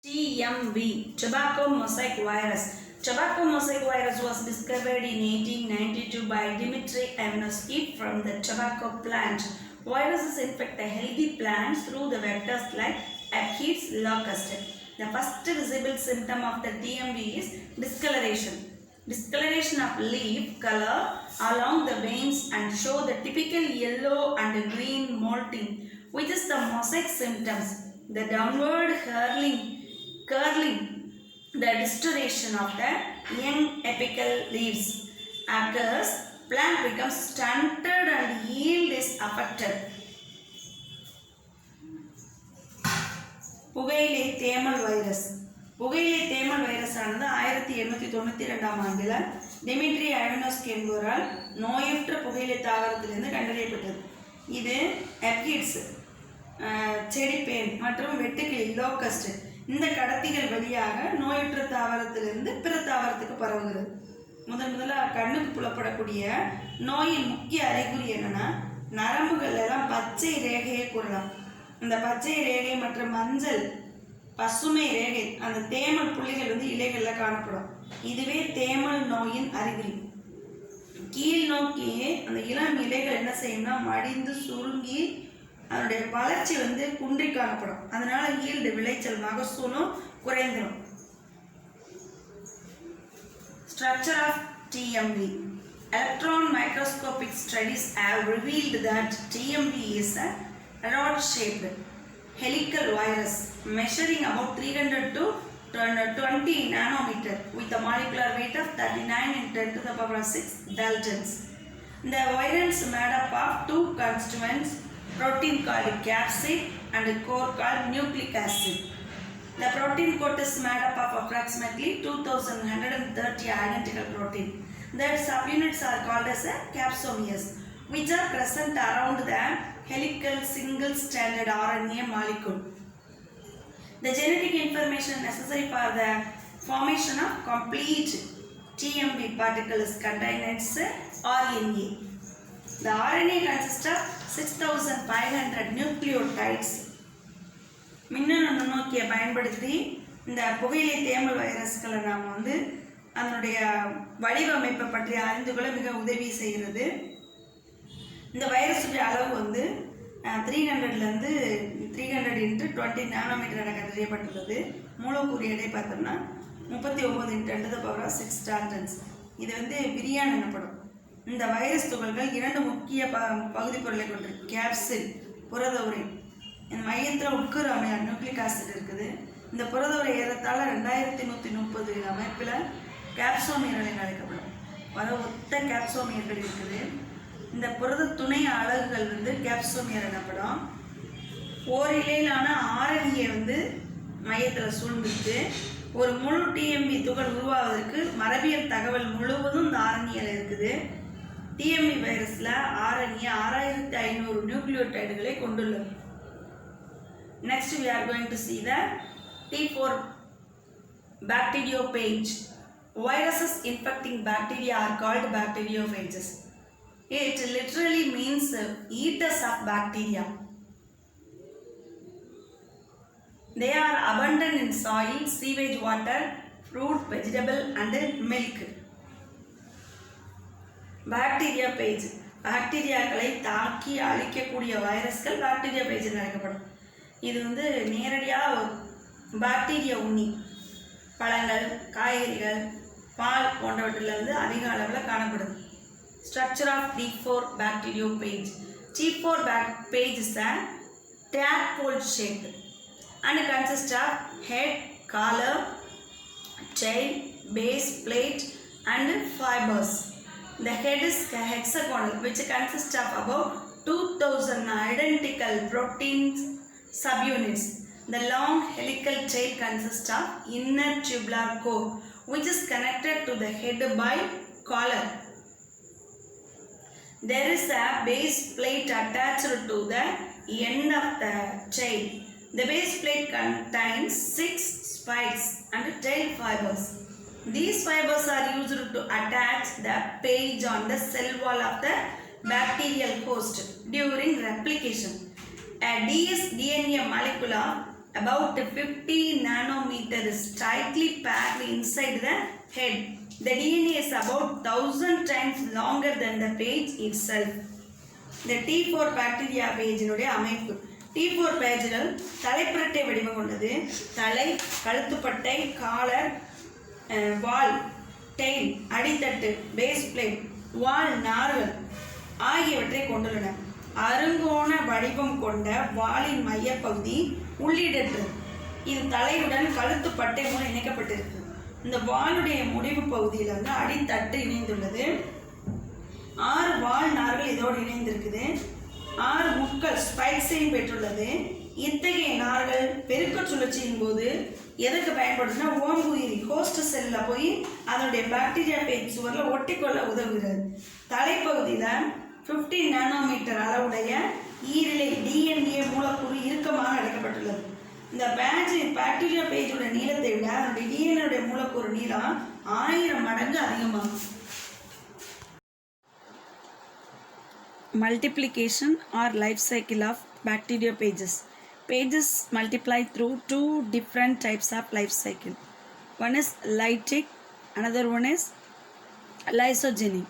TMV, tobacco mosaic virus. Tobacco mosaic virus was discovered in 1892 by Dmitry Ivanovsky from the tobacco plant. Viruses infect the healthy plants through the vectors like Aphids, locust. The first visible symptom of the TMV is discoloration. Discoloration of leaf color along the veins and show the typical yellow and green molting, which is the mosaic symptoms. The downward curling, the distortion of the young apical leaves occurs, plant becomes stunted and yield is affected. புகையிலை தேமல் virus. புகையிலை தேமல் virus ஆனது 1892 ஆண்டில் Dmitry Ivanovsky என்பவரால் நோயற்ற புகையிலை தாவரத்திலிருந்து கண்டறியப்பட்டது. இது அப்பிட்ஸ், செடிப்பேன் மற்றும் வெட்டுக்கிளி லோக்கஸ்ட் இந்த கடத்திகள் வழியாக நோயற்ற தாவரத்திலிருந்து பிற தாவரத்துக்கு பரவுகிறது. முதலாக கண்ணுக்கு புலப்படக்கூடிய நோயின் முக்கிய அறிகுறி என்னன்னா, நரம்புகள் எல்லாம் பச்சை ரேகையை கூறலாம். இந்த பச்சை ரேகை மற்றும் மஞ்சள் பசுமை ரேகை, அந்த தேமல் புள்ளிகள் இலைகளில் காணப்படும். இதுவே தேமல் நோயின் அறிகுறி. கீழ் நோக்கியே அந்த இளம் இலைகள் என்ன செய்யும்னா மடிந்து சுருங்கி அதனுடைய வளர்ச்சி குன்றி காணப்படும். அதனால ஈல்டு விளைச்சல் மகசூலும் குறைந்துடும். Structure of TMV. Electron microscopic studies have revealed that TMV is a rod-shaped helical virus measuring about 300 to 20 nanometer with a molecular weight of 39 × 10⁶ daltons. The virus is made up of two constituents, protein called capsid and core called nucleic acid. The protein coat is made up of approximately 2130 identical protein. The subunits are called as capsomeres, which are present around the helical single stranded RNA molecule. The genetic information necessary for the formation of complete TMV particle is contained in its RNA. The RNA consists of 6500 nucleotides. மின்னணு நுண்ணோக்கியை பயன்படுத்தி இந்த புகையிலை தேமல் வைரஸ்களை நாம் அதனுடைய வடிவமைப்பை பற்றி அறிந்து கொள்ள மிக உதவி செய்கிறது. இந்த வைரஸுடைய அளவு 300 × 20 நானோமீட்டர் என கண்டறியப்பட்டுள்ளது. மூலக்கூறு எடை பார்த்தோம்னா 39 × 10⁶ டால்டன்ஸ். இது விரியான் எனப்படும். இந்த வைரஸ் துகள்கள் இரண்டு முக்கிய பகுதி பொருளை கொண்டிருக்கு. கேப்சிட், புரத உரை. இந்த மையத்தில் உட்கரு அமைப்பு நியூக்ளிக் ஆசிட் இருக்குது. இந்த புரத உரை ஏறத்தாழ 2130 அமைப்பில் கேப்சோமியர்கள் என அழைக்கப்படும். பல ஒத்த கேப்சோமியர்கள் இருக்குது. இந்த புரத துணை அலகுகள் கேப்சோமியர் எனப்படும். ஓரிலையிலான RNA மையத்தில் சூழ்ந்துட்டு ஒரு முழு TMV துகள் உருவாவதற்கு மரபியல் தகவல் முழுவதும் இந்த RNAல இருக்குது. TMV வைரஸில் RNA 6500 நியூக்ளியோடைடுகளை கொண்டுள்ளது. Next we are going to see the T4 bacteriophage. Viruses infecting bacteria are called bacteriophages. It literally means eaters of bacteria. They are abundant in soil, sewage water, fruit, vegetable and milk. Bacteriophage. பாக்டீரியாக்களை தாக்கி அழிக்கக்கூடிய வைரஸ்கள் பாக்டீரியோபேஜ் என்று அழைக்கப்படும். இது நேரடியாக bacteria உண்ணி பழங்கள், காய்கறிகள், பால் போன்றவற்றில் அதிக அளவில் காணப்படுது. Structure of T4 bacteriophage. T4 phage is a tadpole shaped and consists of head, collar, tail, base plate and fibers. The head is hexagonal, which consists of about 2000 identical protein subunits. The long helical tail consists of inner tubular core, which is connected to the head by collar. There is a base plate attached to the end of the tail. The base plate contains 6 spikes and tail fibers. These fibers are used to attach the page on the cell wall of the bacterial host during replication. A dsDNA molecule of about 50 nanometer is tightly packed inside the head. The DNA is about 1000 times longer than the page itself. இந்த T4 bacteria பேஜினுடைய அமைப்பு. T4 பேஜில் தலைப்பரட்டை வடிவம் கொண்டது. தலை, கழுத்துப்பட்டை, collar, வால், tail, அடித்தட்டு, base plate, வால் நார்கள் ஆகியவற்றை கொண்டுள்ளன. அருங்கோண வடிவம் கொண்ட வாலின் மையப்பகுதி உள்ளிடற்றது. இது தலையுடன் கழுத்து பட்டை மூலம் இணைக்கப்பட்டிருக்கு. இந்த வாலுடைய முடிவு பகுதியில் வந்து அடித்தட்டு இணைந்துள்ளது. 6 வால் நார்கள் இதோடு இணைந்திருக்குது. 6 முட்கள் ஸ்பைக்ஸையும் பெற்றுள்ளது. இத்தகைய நார்கள் பெருக்க சுழற்சியின் போது எதுக்கு பயன்படுதுன்னா ஓம்புயிரி ஹோஸ்ட் செல்லில் போய் அதனுடைய பாக்டீரியா பேஜ் சுவரில் ஒட்டிக்கொள்ள உதவுகிறது. தலைப்பகுதியில் 15 நானோமீட்டர் அளவுடைய ஈரிலை டிஎன்ஏ மூலக்கூறு இறுக்கமாக அடைக்கப்பட்டுள்ளது. இந்த பாக்டீரியா பேஜோட நீளத்தை விட அதனுடைய டிஎன்ஏ மூலக்கூறு நீளம் 1000 மடங்கு அதிகமாகும். Multiplication or life cycle of bacteriopages. Pages multiply through 2 different types of life cycle. One is lytic, another one is lysogenic.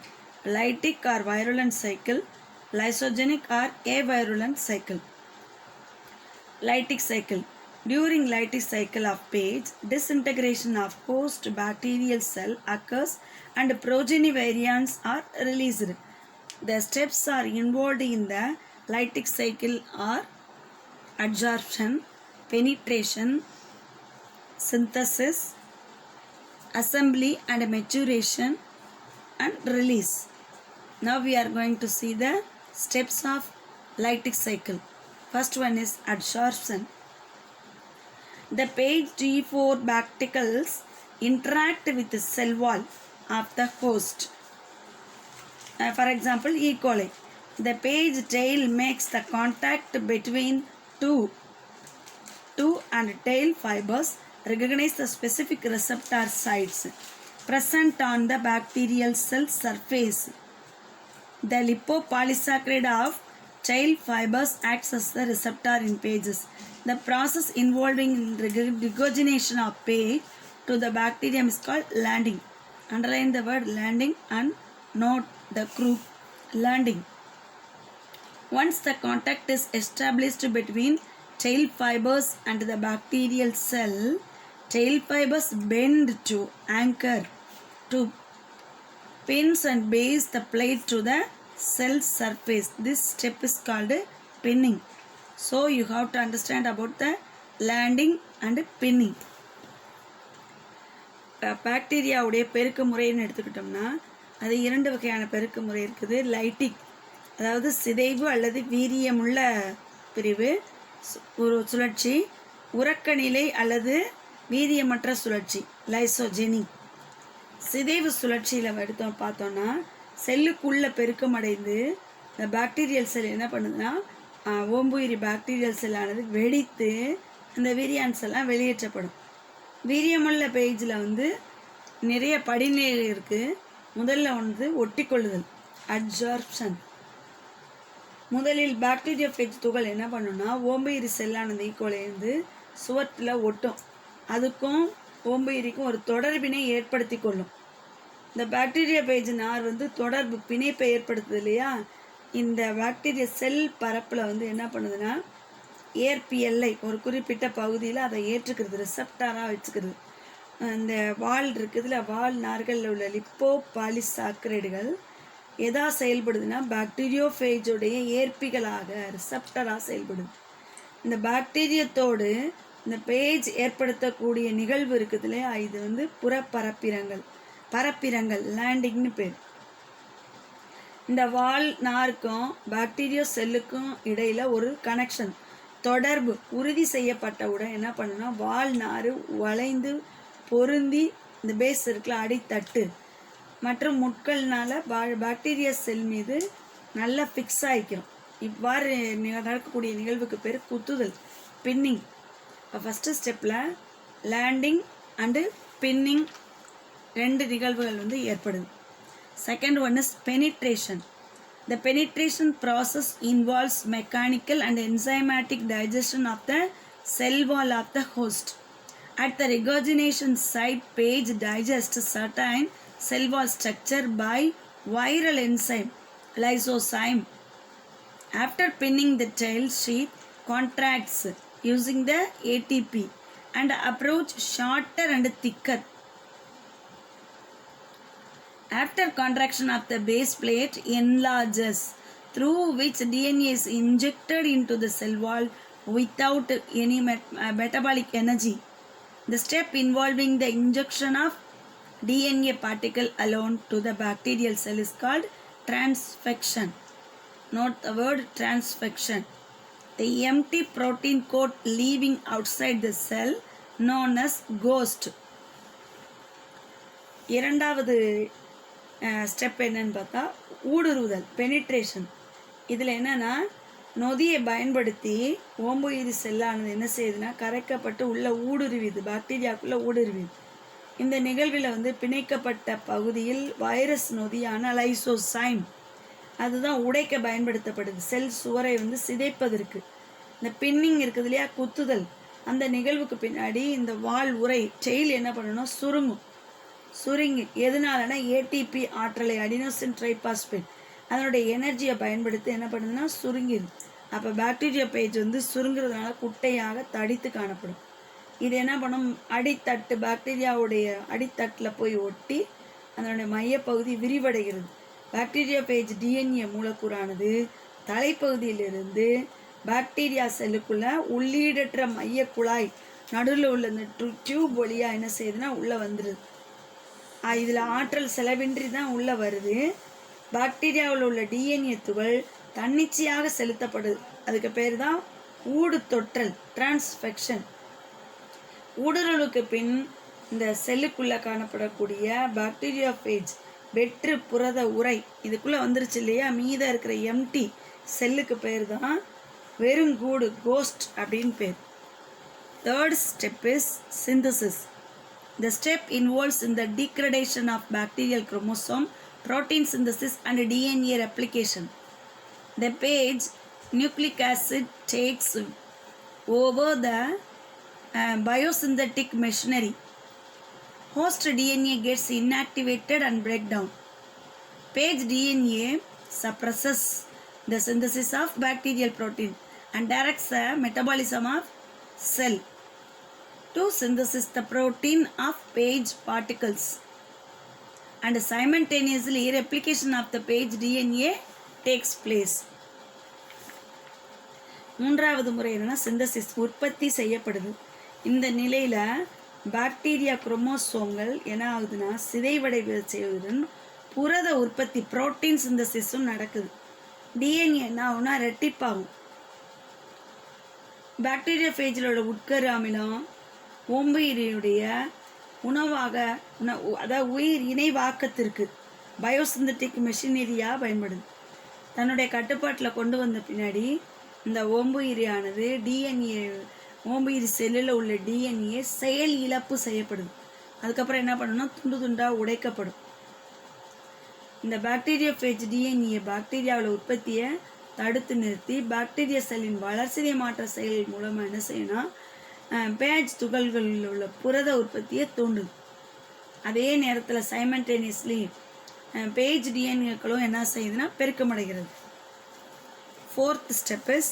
Lytic or virulent cycle, lysogenic or avirulent cycle. Lytic cycle. During lytic cycle of page, disintegration of host bacterial cell occurs and progeny variants are released. The steps are involved in the lytic cycle are adsorption, penetration, synthesis, assembly and maturation and release. Now we are going to see the steps of lytic cycle. First one is adsorption. The page T4 bacticles interact with the cell wall of the host. For example, E. coli. The page tail makes the contact between two and tail fibers recognize the specific receptor sites present on the bacterial cell surface. The lipopolysaccharide of tail fibers acts as the receptor in pages. The process involving regurgitation of page to the bacterium is called landing. Underline the word landing and note the group landing. Once the contact is established between tail fibers and the bacterial cell, tail fibers bend to anchor to pins and base the plate to the cell surface. This step is called pinning. So you have to understand about the landing and pinning. பாக்டீரியாவுடைய பெருக்க முறைன்னு எடுத்துக்கிட்டோம்னா அது 2 வகையான பெருக்க முறை இருக்குது. Lytic, அதாவது சிதைவு அல்லது வீரியமுள்ள பிரிவு ஒரு சுழற்சி. உறக்க நிலை அல்லது வீரியமற்ற சுழற்சி லைசோஜெனிக். சிதைவு சுழற்சியில் பார்த்தோன்னா செல்லுக்குள்ளே பெருக்கம் அடைந்து இந்த பாக்டீரியல் செல் என்ன பண்ணுதுன்னா ஓம்புயிரி பாக்டீரியல் செல்லானது வெடித்து அந்த வீரியான்ஸ் எல்லாம் வெளியேற்றப்படும். வீரியமுள்ள பேஜில் வந்து நிறைய படிநிலை இருக்குது. முதல்ல வந்து ஒட்டிக்கொள்ளுதல் அட்சார்ப்ஷன். முதலில் பாக்டீரியோஃபேஜ் துகள் என்ன பண்ணுன்னா ஓம்புயிரி செல்லானது ஈக்கோலேருந்து சுவற்றில் ஒட்டும். அதுக்கும் ஓம்புயிரிக்கும் ஒரு தொடர்பினை ஏற்படுத்தி கொள்ளும். இந்த பாக்டீரியா பேஜ் நார் வந்து தொடர்பு பிணைப்பை ஏற்படுத்துது இல்லையா. இந்த பாக்டீரியா செல் பரப்பில் வந்து என்ன பண்ணுதுன்னா ஏற்பிஎல்லை ஒரு குறிப்பிட்ட பகுதியில் அதை ஏற்றுக்கிறது, ரிசப்டாராக வச்சுக்கிறது. இந்த வால் இருக்குதுல, வால் நார்களில் உள்ள லிப்போபாலிசாக்கரைடுகள் எதா செயல்படுதுன்னா பாக்டீரியோஃபேஜோடைய ஏற்பிகளாக ரிசப்டராக செயல்படுது. இந்த பாக்டீரியத்தோடு இந்த பேஜ் ஏற்படுத்தக்கூடிய நிகழ்வு இருக்குது இல்லையா, இது வந்து பரப்பிரங்கள் லேண்டிங்னு பேர். இந்த வால் நாருக்கும் பாக்டீரியோ செல்லுக்கும் இடையில் ஒரு கனெக்ஷன் தொடர்பு உறுதி செய்யப்பட்டவுடன் என்ன பண்ணுன்னா வால் நார் வளைந்து பொருந்தி இந்த பேஸ் இருக்குல்ல அடித்தட்டு மற்றும் முட்கள்னால பாக்டீரியா செல் மீது நல்லா ஃபிக்ஸ் ஆகிக்கிறோம். இவ்வாறு நடக்கக்கூடிய நிகழ்வுக்கு பேர் குத்துதல், பின்னிங். இப்போ ஃபஸ்ட்டு ஸ்டெப்பில் லேண்டிங் அண்டு பின்னிங் 2 நிகழ்வுகள் வந்து ஏற்படுது. Second one is penetration. The penetration process involves mechanical and enzymatic digestion of the cell wall of the host. At the regurgitation site, page digests certain cell wall structure by viral enzyme lysozyme. After pinning, the tail sheath contracts using the ATP and approach shorter and thicker. After contraction of the base plate enlarges, through which DNA is injected into the cell wall without any metabolic energy. The step involving the injection of DNA particle alone to the bacterial cell is called transfection. Note the word transfection. The empty protein coat leaving outside the cell known as ghost. இரண்டாவது step என்னன்னு பார்த்தா ஊடுருவுதல், penetration. இதில் என்னென்னா நொதியை பயன்படுத்தி ஓம்புயிரி செல்லானது என்ன செய்யுதுன்னா கரைக்கப்பட்டு உள்ளே ஊடுருவிது, பாக்டீரியாவுக்குள்ளே ஊடுருவிது. இந்த நிகழ்வில் பிணைக்கப்பட்ட பகுதியில் வைரஸ் நொதியான லைசோசைம் அதுதான் உடைக்க பயன்படுத்தப்படுது, செல் சுவரை சிதைப்பதற்கு. இந்த பின்னிங் இருக்குது இல்லையா, குத்துதல், அந்த நிகழ்வுக்கு பின்னாடி இந்த வால் உரை டெயில் என்ன பண்ணணும், சுருங்கி எதனாலனா ஏடிபி ஆற்றலை அடினோசின் ட்ரைபாஸ்பேட் அதனுடைய எனர்ஜியை பயன்படுத்தி என்ன பண்ணுதுன்னா சுருங்கிடுது. அப்போ பாக்டீரியா பேஜ் சுருங்குறதுனால குட்டையாக தடித்து காணப்படும். இது என்ன பண்ணும், அடித்தட்டு பாக்டீரியாவுடைய அடித்தட்டில் போய் ஒட்டி அதனுடைய மையப்பகுதி விரிவடைகிறது. பாக்டீரியா பேஜ் டிஎன்ஏ மூலக்கூறானது தலைப்பகுதியிலிருந்து பாக்டீரியா செல்லுக்குள்ளே உள்ளீடற்ற மைய குழாய் நடுவில் உள்ள இந்த டியூப் வழியாக என்ன செய்யுதுன்னா உள்ளே வந்துடுது. இதில் ஆற்றல் செலவின்றி தான் உள்ளே வருது. பாக்டீரியாவில் உள்ள டிஎன்ஏ துகள் தன்னிச்சையாக செலுத்தப்படுது. அதுக்கு பேர் தான் ஊடு தொற்றல், டிரான்ஸ்ஃபெக்ஷன். ஊடுருவலுக்கு பின் இந்த செல்லுக்குள்ளே காணப்படக்கூடிய பாக்டீரியா பேஜ் வெற்று புரத உரை இதுக்குள்ளே வந்துருச்சு இல்லையா, மீதம் இருக்கிற எம்டி செல்லுக்கு பேர் தான் வெறுங்கூடு, கோஸ்ட் அப்படின்னு பேர். Third step is synthesis. The step involves in the degradation of bacterial chromosome, protein synthesis and DNA replication. The page nucleic acid takes over the biosynthetic machinery. Host DNA gets inactivated and break down. Page DNA suppresses the synthesis of bacterial protein and directs the metabolism of cell to synthesize the protein of page particles, and simultaneously replication of the page DNA takes place. மூன்றாவது முறை என்னன்னா synthesis, உற்பத்தி செய்யப்படுது. இந்த நிலையில் bacteria குரோமோசோம்கள் என்ன ஆகுதுன்னா சிதைவடைவு செய்வதுடன் புரத உற்பத்தி புரோட்டீன் சிந்தசிஸும் நடக்குது. டிஎன்ஏ என்ன ஆகும்னா ரெட்டிப்பாகும். பாக்டீரியா பேஜிலோட உட்கரு அமிலம் ஓம்புயிரியுடைய உணவாக அதாவது உயிர் இணைவாக்கத்திற்கு பயோசிந்தட்டிக் மெஷினரியாக பயன்படுது. தன்னுடைய கட்டுப்பாட்டில் கொண்டு வந்த பின்னாடி இந்த ஓம்புயிரியானது டிஎன்ஏ ஓம்புயிரி செல்லில் உள்ள டிஎன்ஏ செயல் இழப்பு செய்யப்படுது. அதுக்கப்புறம் என்ன பண்ணணும், துண்டு துண்டாக உடைக்கப்படும். இந்த பாக்டீரியா பேஜ் டிஎன்ஏ பாக்டீரியாவில் உற்பத்தியை தடுத்து நிறுத்தி பாக்டீரியா செல்லின் வளர்சிதை மாற்ற செயல் மூலமாக என்ன செய்யணும், பேஜ் துகள்களில் உள்ள புரத உற்பத்தியை தூண்டுது. அதே நேரத்தில் சைமல்டேனியஸ்லி பேஜ் டிஎன்ஏக்களும் என்ன செய்யுதுன்னா பெருக்கமடைகிறது. Fourth step is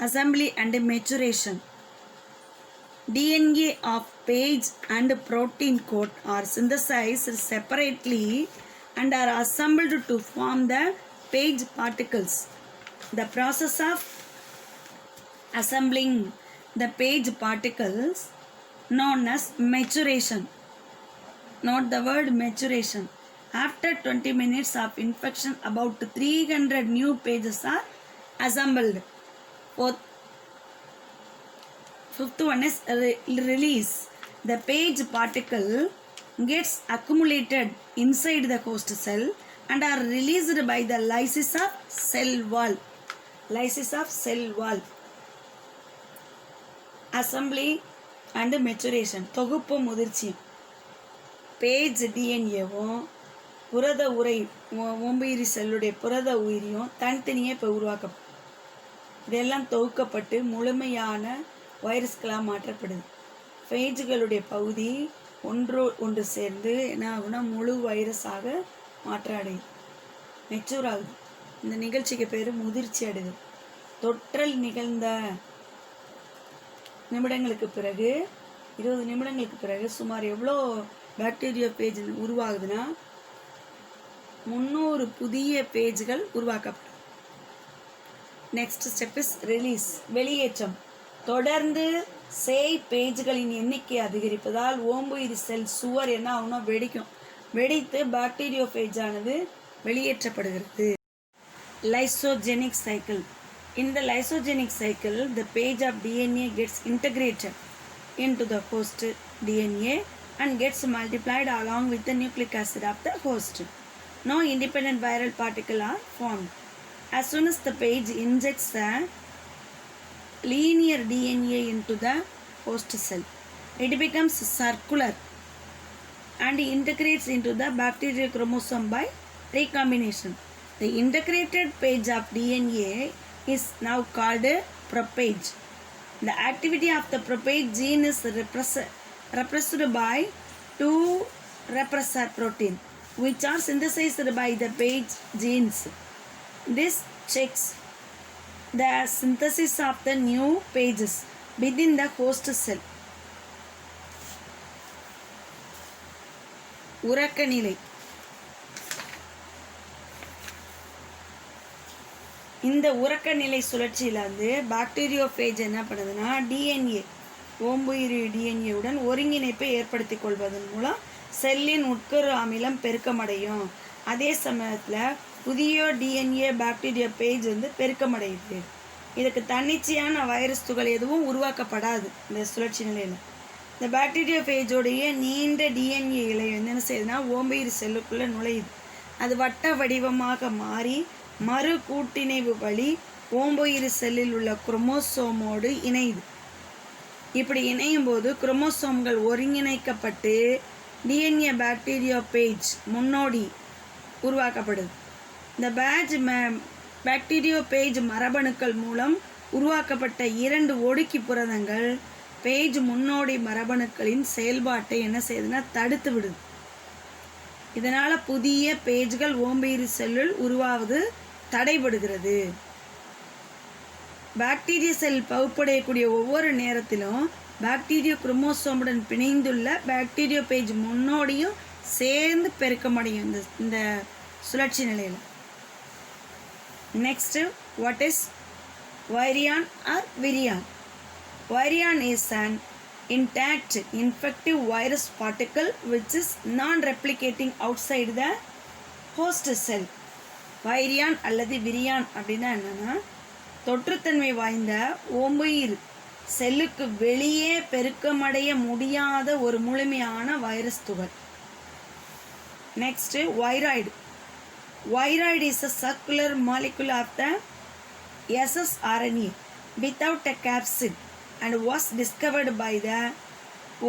assembly and maturation. DNA of page and protein coat are synthesized separately and are assembled to form the page particles. The process of assembling the page particles known as maturation. Note the word maturation. After 20 minutes of infection, about 300 new pages are assembled. Fifth one is release. The page particle gets accumulated inside the host cell and are released by the lysis of cell wall. Lysis of cell wall. Assembly and maturation, தொகுப்பும் முதிர்ச்சியும். Page டிஎன்ஏவும் புரத உரை ஓம்புயிரி செல்லுடைய புரத உயிரியும் தனித்தனியே இப்போ உருவாக்கப்படும். இதெல்லாம் தொகுக்கப்பட்டு முழுமையான வைரஸ்களாக மாற்றப்படுது. ஃபேஜுகளுடைய பகுதி ஒன்று சேர்ந்து என்ன ஆகுனா முழு வைரஸாக மாற்ற அடையுது, மெச்சூர் ஆகுது. இந்த நிகழ்ச்சிக்கு பேர் முதிர்ச்சி அடையுது. தொற்றல் நிகழ்ந்த நிமிடங்களுக்கு பிறகு 20 நிமிடங்களுக்கு பிறகு சுமார் எவ்வளோ பாக்டீரியா பேஜ் உருவாகுதுன்னா 300 புதிய பேஜ்கள் உருவாக்கப்படும். நெக்ஸ்ட் ஸ்டெப் இஸ் ரிலீஸ், வெளியேற்றம். தொடர்ந்து சேய் பேஜ்களின் எண்ணிக்கை அதிகரிப்பதால் ஓம்புயிரி செல் சுவர் என்ன ஆகும்னா வெடிக்கும். வெடித்து பாக்டீரியோ பேஜ் ஆனது வெளியேற்றப்படுகிறது. Lysogenic cycle. In the lysogenic cycle, the page of DNA gets integrated into the host DNA and gets multiplied along with the nucleic acid of the host. No independent viral particles are formed. As soon as the page injects a linear DNA into the host cell, it becomes circular and integrates into the bacterial chromosome by recombination. The integrated page of DNA is now called propage. The activity of the propage gene is repressed by 2 repressor protein, which are synthesized by the page genes. This checks the synthesis of the new pages within the host cell. உறக்க நிலை. இந்த உறக்க நிலை சுழற்சியில் வந்து bacteriophage என்ன பண்ணுதுன்னா DNA ஓம்புயிரி டிஎன்ஏவுடன் ஒருங்கிணைப்பை ஏற்படுத்தி கொள்வதன் மூலம் செல்லின் உட்கரு அமிலம் பெருக்கமடையும். அதே சமயத்தில் புதிய டிஎன்ஏ பாக்டீரியா பேஜ் வந்து பெருக்கமடையுது. இதுக்கு தன்னிச்சையான வைரஸ் துகள் எதுவும் உருவாக்கப்படாது. இந்த சுழற்சி நிலையில் இந்த பாக்டீரியா பேஜோடைய நீண்ட டிஎன்ஏ இலை வந்து என்ன செய்யுதுன்னா ஓம்புயிரி செல்லுக்குள்ளே நுழையுது. அது வட்ட வடிவமாக மாறி மறு கூட்டிணைவு வழி ஓம்புயிரி செல்லில் உள்ள குரோமோசோமோடு இணையுது. இப்படி இணையும் போது குரோமோசோம்கள் ஒருங்கிணைக்கப்பட்டு டிஎன்ஏ பாக்டீரியா பேஜ் முன்னோடி உருவாக்கப்படுது. இந்த பாக்டீரியோ பேஜ் மரபணுக்கள் மூலம் உருவாக்கப்பட்ட 2 ஒடுக்கி புரதங்கள் பேஜ் முன்னோடி மரபணுக்களின் செயல்பாட்டை என்ன செய்யுதுன்னா தடுத்து விடுது. இதனால் புதிய பேஜ்கள் ஓம்புயிரி செல்லுள் உருவாவது தடைபடுகிறது. பாக்டீரிய செல் பகுப்படையக்கூடிய ஒவ்வொரு நேரத்திலும் பாக்டீரியா குரோமோசோமுடன் பிணைந்துள்ள பாக்டீரியோ பேஜ் முன்னோடியும் சேர்ந்து பெருக்கமடையும் இந்த சுழற்சி நிலையில். Next, what is virion or virion? Virion is an intact infective virus particle which is non-replicating outside the host cell. வைரியான் அல்லது விரியான் அப்படின்னா என்னன்னா தொற்றுத்தன்மை வாய்ந்த ஓம்புயிர் செல்லுக்கு வெளியே பெருக்கமடைய முடியாத ஒரு முழுமையான வைரஸ் துகள். Next, viroid. Viroid is a circular molecule of the ssRNA without a capsid and was discovered by the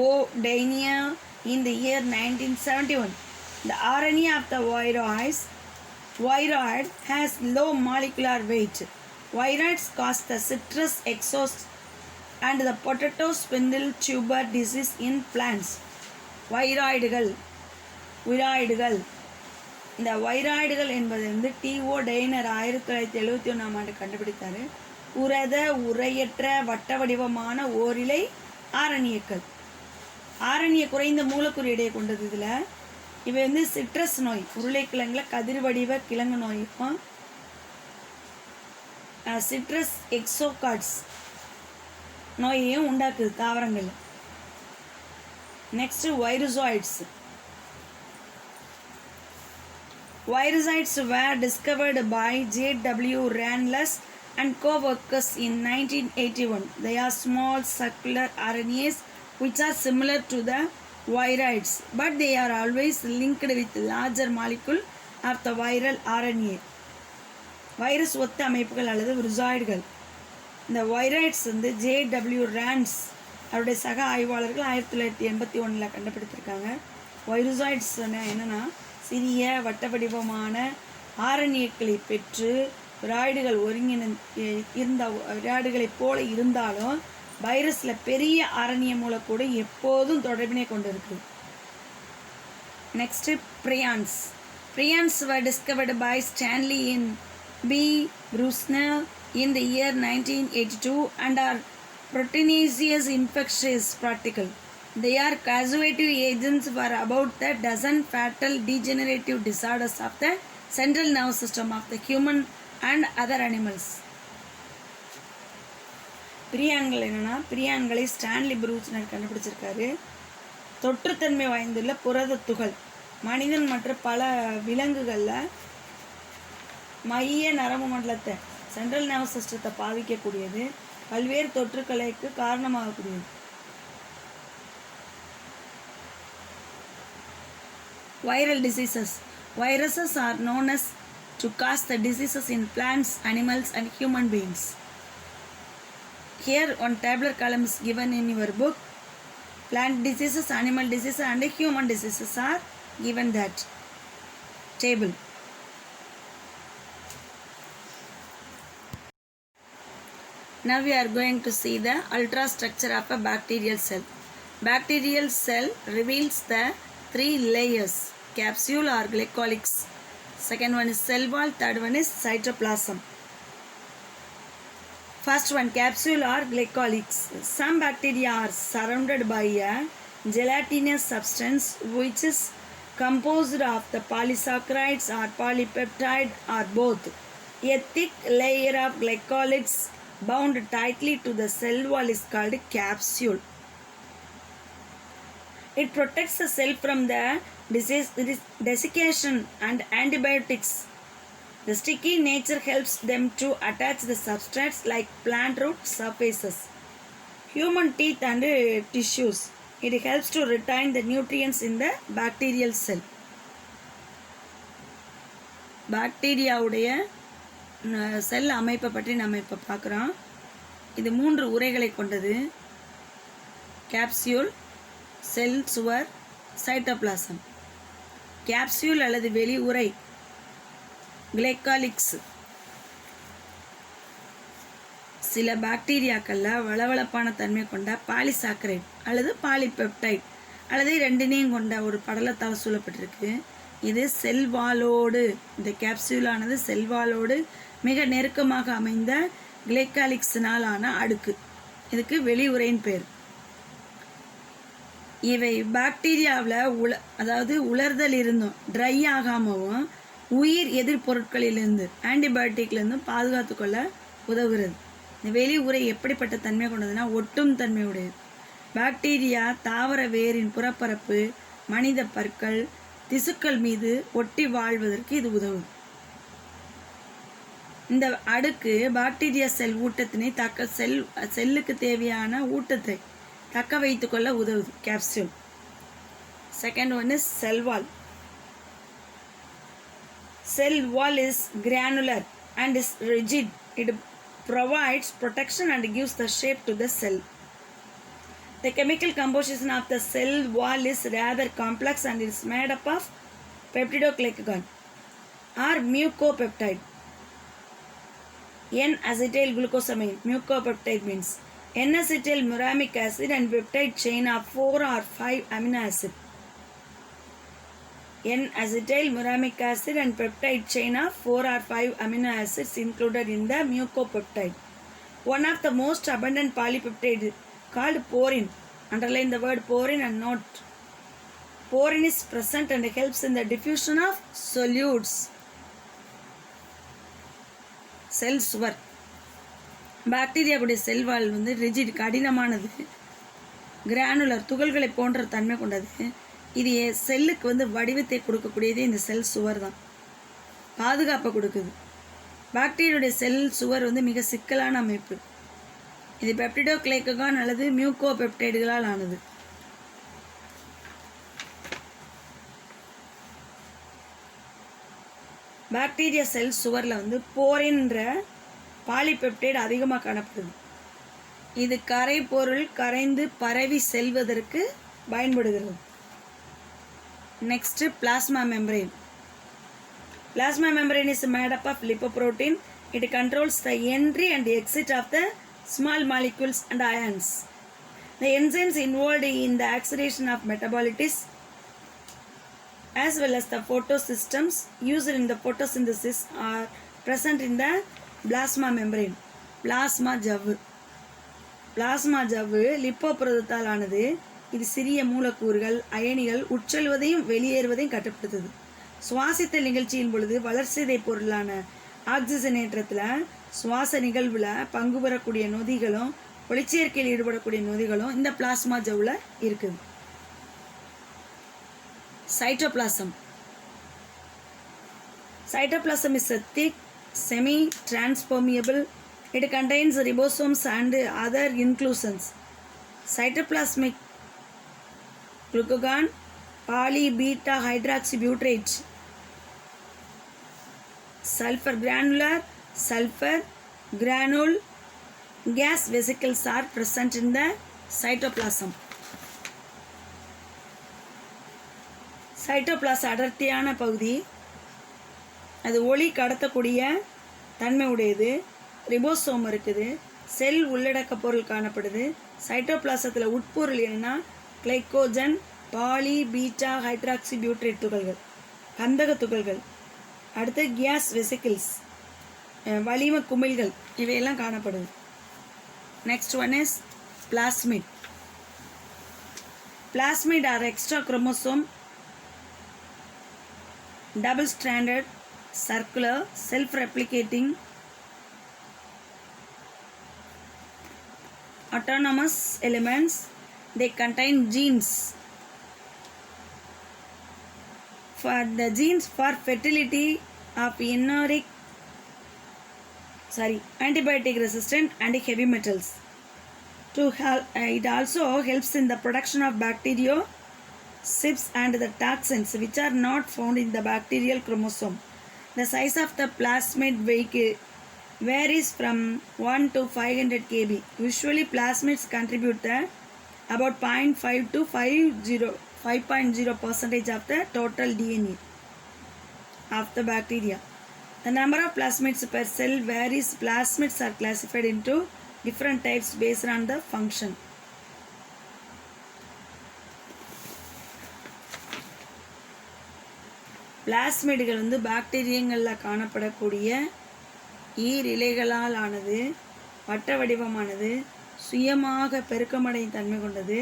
O. Danier in the year 1971. The RNA of the viroid has low molecular weight. Viroids cause the citrus exhaust and the potato spindle tuber disease in plants. விராய்டுகள் இந்த வைராய்டுகள் என்பது வந்து T.O. டைனர் 1971ஆம் ஆண்டு கண்டுபிடித்தார். புரத உரையற்ற வட்ட வடிவமான ஓரிலை ஆரணியக்கள். ஆரணிய குறைந்த மூலக்கூறு இடையே கொண்டது. இதில் இவை வந்து சிட்ரஸ் நோய், உருளைக்கிழங்குல கதிர் வடிவ கிழங்கு நோய்க்கும் சிட்ரஸ் எக்ஸோகார்ட்ஸ் நோயையும் உண்டாக்குது தாவரங்கள். Next, வைரஸாய்ட்ஸ். Virusoids were discovered by J.W. Randles and co-workers in 1981. They are small circular RNAs which are similar to the viroids, but they are always linked with larger molecule of the viral RNA. Virus ஒத்த அமைப்புகள் அல்லது விருசாய்டுகள். இந்த viroids வந்து J.W. Randles அவருடைய சக ஆய்வாளர்கள் 1981 கண்டுபிடித்திருக்காங்க. வைரஸாய்ட்ஸ் என்னன்னா சிறிய வட்ட வடிவமான ஆரணியக்களை பெற்று விராய்டுகள் விராய்டுகளைப் போல இருந்தாலும் வைரஸில் பெரிய ஆரணிய மூலக்கூறு எப்போதும் தொடர்பினை கொண்டிருக்கு. Next prions. Prions were discovered by Stanley in B. Brusner in the year 1982 and are proteinaceous infectious particle. They are causative agents for about a dozen fatal degenerative disorders of the central nervous system of the human and other animals. பிரியான்கள் என்னென்னா, பிரியான்களை Stanley ப்ரூஸ்னர் கண்டுபிடிச்சிருக்காரு. தொற்றுத்தன்மை வாய்ந்துள்ள புரத துகள் மனிதன் மற்றும் பல விலங்குகளில் மைய நரம்பு மண்டலத்தை சென்ட்ரல் நர்வஸ் சிஸ்டத்தை பாதிக்கக்கூடியது, பல்வேறு தொற்றுக்களுக்கு காரணமாகக்கூடியது. Viral diseases. Viruses are known as to cause the diseases in plants, animals and human beings. Here one tabular column is given in your book. Plant diseases, animal diseases and human diseases are given that table. Now we are going to see the ultrastructure of a bacterial cell. Bacterial cell reveals the three layers: capsule or glycolyx. Second one is cell wall. Third one is cytoplasm. First one, capsule or glycolyx. Some bacteria are surrounded by a gelatinous substance which is composed of the polysaccharides or polypeptide or both. A thick layer of glycolyx bound tightly to the cell wall is called capsule. It protects the cell from the desiccation and antibiotics. The sticky nature helps them to attach the substrates like plant root surfaces, human teeth and tissues. It helps to retain the nutrients in the bacterial cell. பாக்டீரியாவுடைய செல் அமைப்பை பற்றி நம்ம இப்போ பார்க்குறோம். இது 3 உரைகளை கொண்டது: capsule, செல் சுவர், cytoplasm. Capsule அல்லது வெளி உரை கிளைகாலிக்ஸ். சில பாக்டீரியாக்களில் வளவளப்பான தன்மை கொண்ட பாலிசாக்கரைட் அல்லது பாலிபெப்டைட் அல்லது ரெண்டினையும் கொண்ட ஒரு படலத்தால் சூழப்பட்டிருக்கு. இது செல்வாலோடு, இந்த கேப்சூலானது செல்வாலோடு மிக நெருக்கமாக அமைந்த கிளைகாலிக்ஸினால் ஆன அடுக்கு. இதுக்கு வெளியுறையின் பேர். இவை பாக்டீரியாவில் அதாவது உலர்தல் இருந்தும் ட்ரை ஆகாமவும் உயிர் எதிர்பொருட்களிலிருந்து ஆன்டிபயோட்டிக்லேருந்தும் பாதுகாத்து கொள்ள உதவுகிறது. இந்த வெளி உரை எப்படிப்பட்ட தன்மை கொண்டதுன்னா ஒட்டும் தன்மை உடையது. பாக்டீரியா தாவர வேரின் புறப்பரப்பு, மனித பற்கள், திசுக்கள் மீது ஒட்டி வாழ்வதற்கு இது உதவுது. இந்த அடுக்கு பாக்டீரியா செல் ஊட்டத்தினை செல்லுக்கு தேவையான ஊட்டத்தை தக்க வைத்துக் கொள்ள உதவுது. Capsule. Second one is sell wall. Cell wall is granular and is rigid. It provides protection and gives the shape to the cell. The chemical composition of the cell wall is rather complex and is made up of peptidoglycan or mucopeptide. N-acetyl glucosamine. Mucopeptide means N-acetyl muramic acid and peptide chain of 4 or 5 amino acid. N-acetyl muramic acid and peptide chain of 4 or 5 amino acids included in the mucopeptide. One of the most abundant polypeptide called porine. Underline the word porine and note. Porine is present and helps in the diffusion of solutes. Cell சுவர். பாக்டீரியாவுடைய செல் வால் வந்து rigid, கடினமானது, granular, துகள்களை போன்ற தன்மை கொண்டது. இது செல்லுக்கு வந்து வடிவத்தை கொடுக்கக்கூடியது இந்த செல் சுவர் தான். பாதுகாப்பை கொடுக்குது. பாக்டீரியாவுடைய செல் சுவர் வந்து மிக சிக்கலான அமைப்பு. இது பெப்டிடோகிளைகான் அல்லது மியூகோபெப்டைடுகளால் ஆனது. பாக்டீரியா செல் சுவரில் வந்து போரின்ற பாலிபெப்டைடு அதிகமாக காணப்படுது. இது கரை பொருள் கரைந்து பரவி செல்வதற்கு பயன்படுகிறது. Next, plasma membrane. Plasma membrane is made up of lipoprotein. It controls the entry and exit of the small molecules and ions. The enzymes involved in the acceleration of metabolites as well as the photosystems used in the photosynthesis are present in the plasma membrane. Plasma ஜவ்வு. Plasma ஜவ்வு லிப்போபுரதத்தால் ஆனது. இது சிறிய மூலக்கூறுகள் அயனிகள் உட்செல்வதையும் வெளியேறுவதையும் கட்டுப்படுத்துது. சுவாசித்தல் நிகழ்ச்சியின் பொழுது வளர்சிதை பொருளான ஆக்சிஜனேற்றத்தில் சுவாச நிகழ்வில் பங்கு பெறக்கூடிய நொதிகளும் ஒளிச்சேர்க்கையில் ஈடுபடக்கூடிய நொதிகளும் இந்த பிளாஸ்மா ஜவ்வில் இருக்குது. Cytoplasm. Cytoplasm is a thick, semi-transpermeable. It contains ribosomes and other inclusions. Cytoplasmic glucagon, poly-beta hydroxybutyrate, sulfur granular, sulfur granule gas vesicles are present in the cytoplasm. Cytoplasm அடர்த்தியான பகுதி. அது ஒளி கடத்தக்கூடிய தன்மை உடையது. ரிபோசோம் இருக்குது. செல் உள்ளடக்க பொருள் காணப்படுது. சைட்டோபிளாசத்தில் உட்பொருள் என்னன்னா glycogen, poly beta hydroxybutyrate துகள்கள், கந்தக துகள்கள். அடுத்து கேஸ் வெசிக்கிள்ஸ், வளிம குமிழ்கள், இவையெல்லாம் காணப்படுது. Next one is plasmid. Plasmid are extra chromosome, double-stranded, circular, self-replicating, autonomous elements. They contain genes. For the genes for fertility of antibiotic resistant and heavy metals. It also helps in the production of bacteriocysps and the toxins which are not found in the bacterial chromosome. The size of the plasmid varies from 1 to 500 kb. Usually plasmids contribute about 0.5 to 5.0% of the total DNA of the bacteria. The number of plasmids per cell varies. Plasmids are classified into different types based on the function. பிளாஸ்மிடுகள் பாக்டீரியங்களில் காணப்படக்கூடிய ஈரிலைகளால் ஆனது, வட்ட வடிவமானது, சுயமாக பெருக்கமடையும் தன்மை கொண்டது.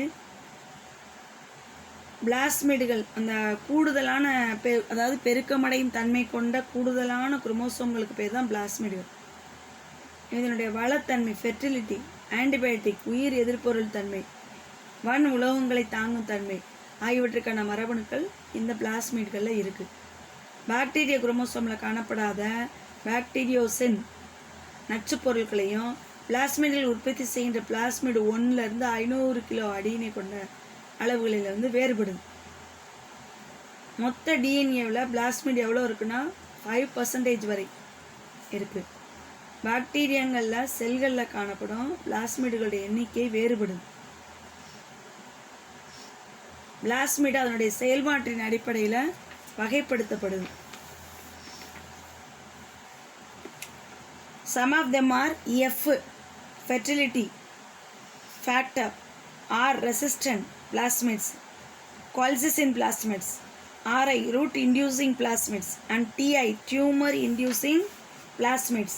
பிளாஸ்மிடுகள் அந்த கூடுதலான அதாவது பெருக்கமடையும் தன்மை கொண்ட கூடுதலான குரோமோசோம்களுக்கு பேர் தான் பிளாஸ்மிடுகள். இதனுடைய வளத்தன்மை, ஃபெர்டிலிட்டி, ஆன்டிபயோட்டிக், உயிர் எதிர்ப்பொருள் தன்மை, வன் உலோகங்களை தாங்கும் தன்மை ஆகியவற்றுக்கான மரபணுக்கள் இந்த பிளாஸ்மிட்களில் இருக்குது. பாக்டீரியா குரோமோசோமில் காணப்படாத பாக்டீரியோசின் நச்சு பொருட்களையும் பிளாஸ்மிடில் உற்பத்தி செய்கின்ற பிளாஸ்மிடு 1 to 500 கிலோ அடியினை கொண்ட அளவுகளில் வேறுபடுது. மொத்த டிஎன்ஏவில் பிளாஸ்மிட் எவ்வளோ இருக்குன்னா 5% வரை இருக்குது. பாக்டீரியாங்களில் செல்களில் காணப்படும் பிளாஸ்மிடுகளுடைய எண்ணிக்கை வேறுபடுது. பிளாஸ்மிட் அதனுடைய செயல்பாட்டின் அடிப்படையில் வகைப்படுத்தப்படுது. Some of them are F, fertility factor, R, resistant plasmids, colchicine plasmids, RI, root inducing plasmids, and TI, tumor inducing plasmids.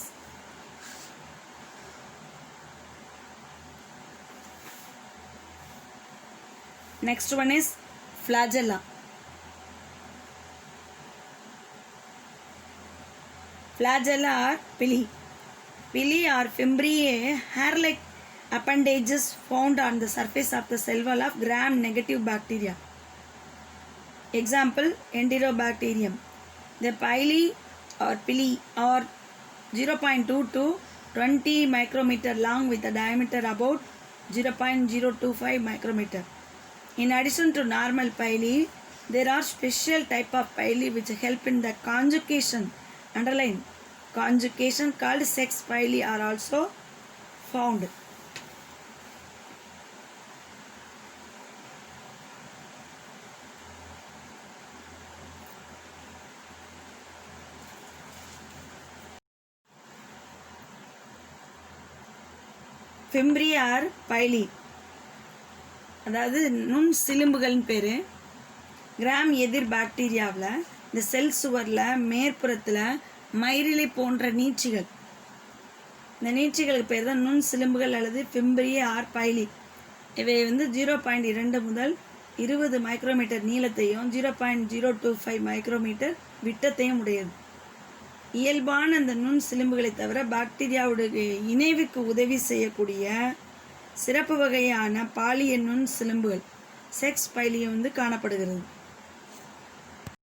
Next one is flagella. Flagella are pili. Pili are fimbriae, hair-like appendages found on the surface of the cell wall of gram-negative bacteria. Example, Enterobacterium. The pili are 0.2 to 20 micrometer long with a diameter about 0.025 micrometer. In addition to normal pili, there are special type of pili which help in the conjugation. Underline, conjugation called sex pili are also found. Fimbriae or pili, அதாவது நுண் சிலும்புகள்னு பேர். Gram எதிர் பாக்டீரியாவில் இந்த செல் சுவரில் மேற்புறத்தில் மைரிலி போன்ற நீட்சிகள், இந்த நீட்சிகளுக்கு பேர் தான் நுண் சிலும்புகள் அல்லது ஃபிம்ப்ரி ஆர் பைலி. இவை 0.2 முதல் 20 மைக்ரோமீட்டர் நீளத்தையும் 0.025 மைக்ரோமீட்டர் விட்டத்தையும் உடையது. இயல்பான அந்த நுண் சிலும்புகளை தவிர பாக்டீரியாவுடைய இணைவுக்கு உதவி செய்யக்கூடிய சிறப்பு வகையான பாலிய நுண் சிலும்புகள் செக்ஸ் பைலியம் காணப்படுகிறது.